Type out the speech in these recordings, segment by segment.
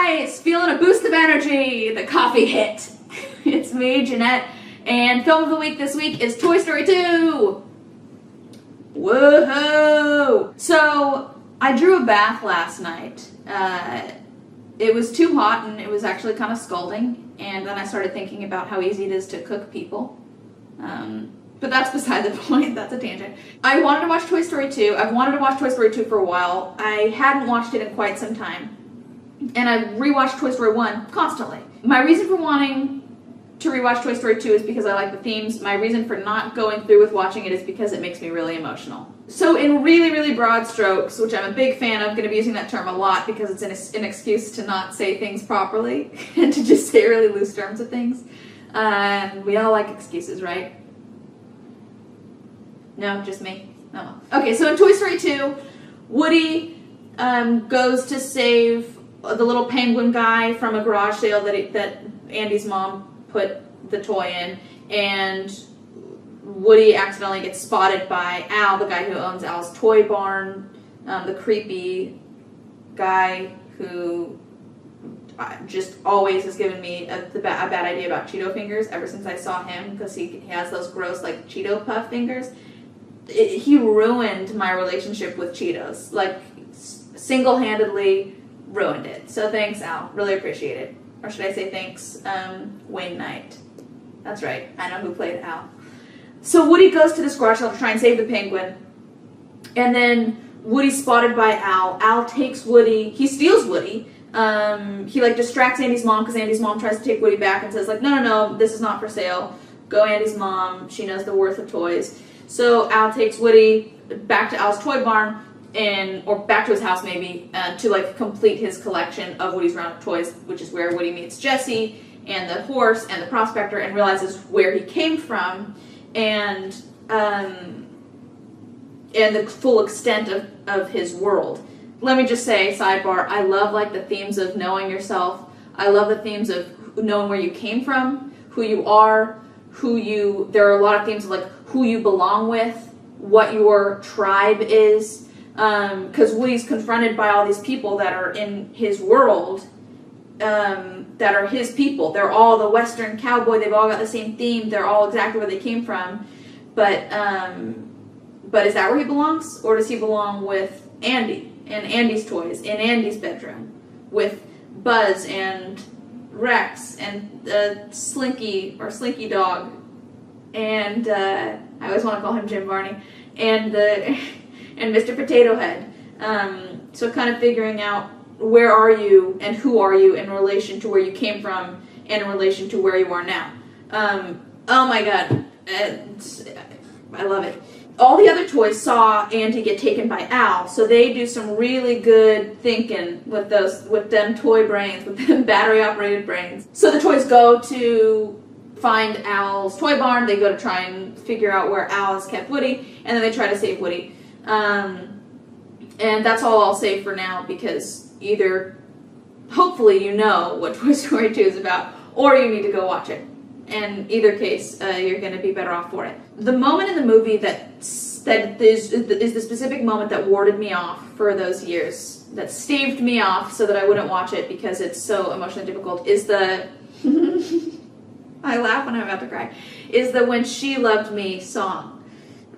guys, feeling a boost of energy, the coffee hit. It's me, Jeanette, and film of the week this week is Toy Story 2. Woohoo! So, I drew a bath last night. It was too hot and it was actually kind of scalding, and then I started thinking about how easy it is to cook people. But that's beside the point, that's a tangent. I wanted to watch Toy Story 2. I've wanted to watch Toy Story 2 for a while. I hadn't watched it in quite some time. And I've rewatched Toy Story 1 constantly. My reason for wanting to rewatch Toy Story 2 is because I like the themes. My reason for not going through with watching it is because it makes me really emotional. So in really, really broad strokes, which I'm a big fan of, going to be using that term a lot because it's an excuse to not say things properly and to just say really loose terms of things. We all like excuses, right? No, just me? No. Okay, so in Toy Story 2, Woody goes to save the little penguin guy from a garage sale that Andy's mom put the toy in, and Woody accidentally gets spotted by Al, the guy who owns Al's toy barn, the creepy guy who just always has given me a bad idea about Cheeto fingers ever since I saw him, because he has those gross like Cheeto puff fingers. He ruined my relationship with Cheetos, like single-handedly ruined it. So thanks, Al. Really appreciate it. Or should I say thanks, Wayne Knight. That's right. I know who played Al. So Woody goes to this garage sale to try and save the penguin. And then Woody's spotted by Al. Al takes Woody. He steals Woody. He like distracts Andy's mom because Andy's mom tries to take Woody back and says like, no, this is not for sale. Go Andy's mom. She knows the worth of toys. So Al takes Woody back to Al's toy barn, or back to his house maybe, to like complete his collection of Woody's round of toys, which is where Woody meets Jessie and the horse and the prospector and realizes where he came from and the full extent of his world. Let me just say, sidebar, I love like the themes of knowing yourself. I love the themes of knowing where you came from, who you are, there are a lot of themes of like who you belong with, what your tribe is, because Woody's confronted by all these people that are in his world, that are his people. They're all the Western cowboy, they've all got the same theme, they're all exactly where they came from, but is that where he belongs, or does he belong with Andy, and Andy's toys, in Andy's bedroom, with Buzz and Rex and Slinky Dog, and I always want to call him Jim Varney, and Mr. Potato Head. So kind of figuring out where are you and who are you in relation to where you came from and in relation to where you are now. Oh my god, I love it. All the other toys saw Andy get taken by Al, so they do some really good thinking with them toy brains, with them battery-operated brains. So the toys go to find Al's toy barn, they go to try and figure out where Al has kept Woody, and then they try to save Woody. And that's all I'll say for now, because either, hopefully you know what Toy Story 2 is about, or you need to go watch it. In either case, you're going to be better off for it. The moment in the movie that is the specific moment that warded me off for those years, that staved me off so that I wouldn't watch it because it's so emotionally difficult, is the... I laugh when I'm about to cry. Is the When She Loved Me song.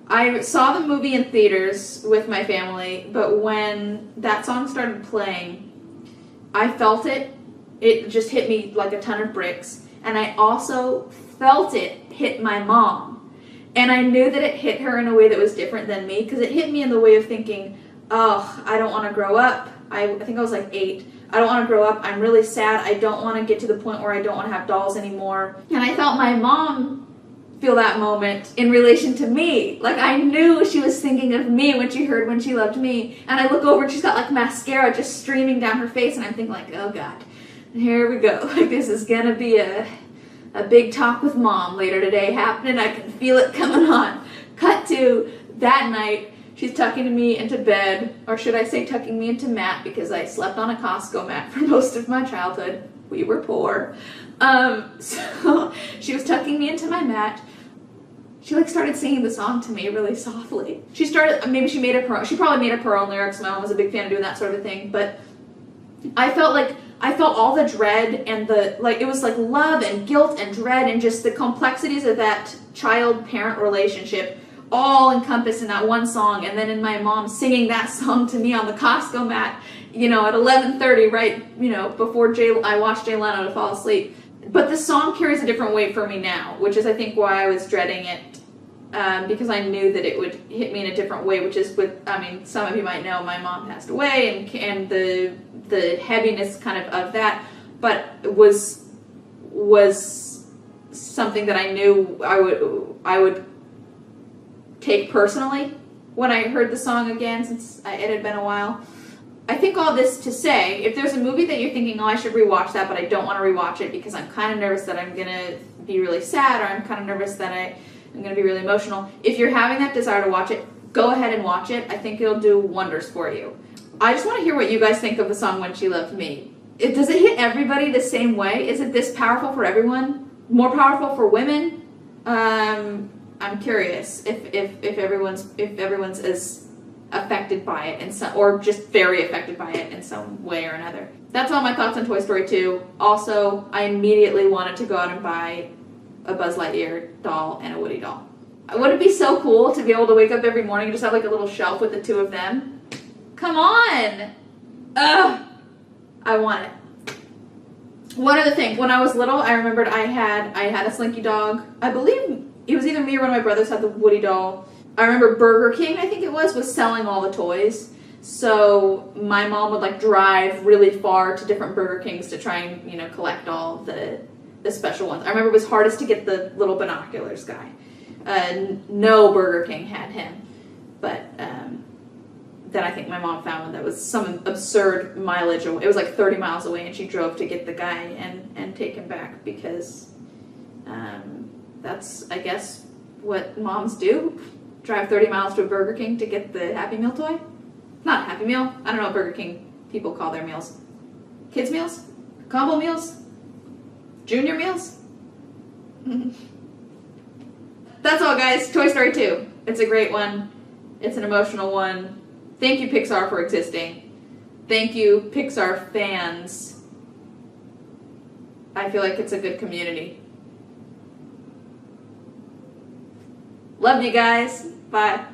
I saw the movie in theaters with my family, but when that song started playing, I felt it. It just hit me like a ton of bricks. And I also felt it hit my mom. And I knew that it hit her in a way that was different than me, because it hit me in the way of thinking, oh, I don't want to grow up. I think I was like 8. I don't want to grow up. I'm really sad. I don't want to get to the point where I don't want to have dolls anymore. And I felt my mom feel that moment in relation to me. Like I knew she was thinking of me when she heard When She Loved Me. And I look over and she's got like mascara just streaming down her face, and I'm thinking like, oh god. Here we go. Like this is gonna be a big talk with mom later today happening. I can feel it coming on. Cut to that night. She's tucking me into bed, or should I say tucking me into mat, because I slept on a Costco mat for most of my childhood. We were poor. So she was tucking me into my mat. She like started singing the song to me really softly. She started, maybe she probably made up her own lyrics. My mom was a big fan of doing that sort of thing, but I felt like I felt all the dread and it was like love and guilt and dread and just the complexities of that child-parent relationship all encompassed in that one song. And then in my mom singing that song to me on the Costco mat, at 11:30, right, before I watched Jay Leno to fall asleep. But the song carries a different weight for me now, which is I think why I was dreading it, because I knew that it would hit me in a different way, which is some of you might know my mom passed away, and the heaviness kind of that, but it was something that I knew I would take personally when I heard the song again, since it had been a while. I think all this to say, if there's a movie that you're thinking, oh, I should rewatch that, but I don't want to rewatch it because I'm kind of nervous that I'm going to be really sad, or I'm kind of nervous that I'm going to be really emotional. If you're having that desire to watch it, go ahead and watch it. I think it'll do wonders for you. I just want to hear what you guys think of the song When She Loved Me. Does it hit everybody the same way? Is it this powerful for everyone? More powerful for women? I'm curious if everyone's as affected by it or just very affected by it in some way or another. That's all my thoughts on Toy Story 2. Also, I immediately wanted to go out and buy a Buzz Lightyear doll and a Woody doll. Would it be so cool to be able to wake up every morning and just have like a little shelf with the two of them? Come on! Ugh! I want it. One other thing, when I was little, I remembered I had a Slinky dog. I believe it was either me or one of my brothers had the Woody doll. I remember Burger King, I think it was selling all the toys. So my mom would like drive really far to different Burger Kings to try and, collect all the special ones. I remember it was hardest to get the little binoculars guy. No Burger King had him. But then I think my mom found one that was some absurd mileage away. It was like 30 miles away, and she drove to get the guy and take him back because that's, I guess, what moms do. Drive 30 miles to a Burger King to get the Happy Meal toy? Not a Happy Meal. I don't know what Burger King people call their meals. Kids meals? Combo meals? Junior meals? That's all, guys. Toy Story 2. It's a great one. It's an emotional one. Thank you, Pixar, for existing. Thank you, Pixar fans. I feel like it's a good community. Love you guys. Bye.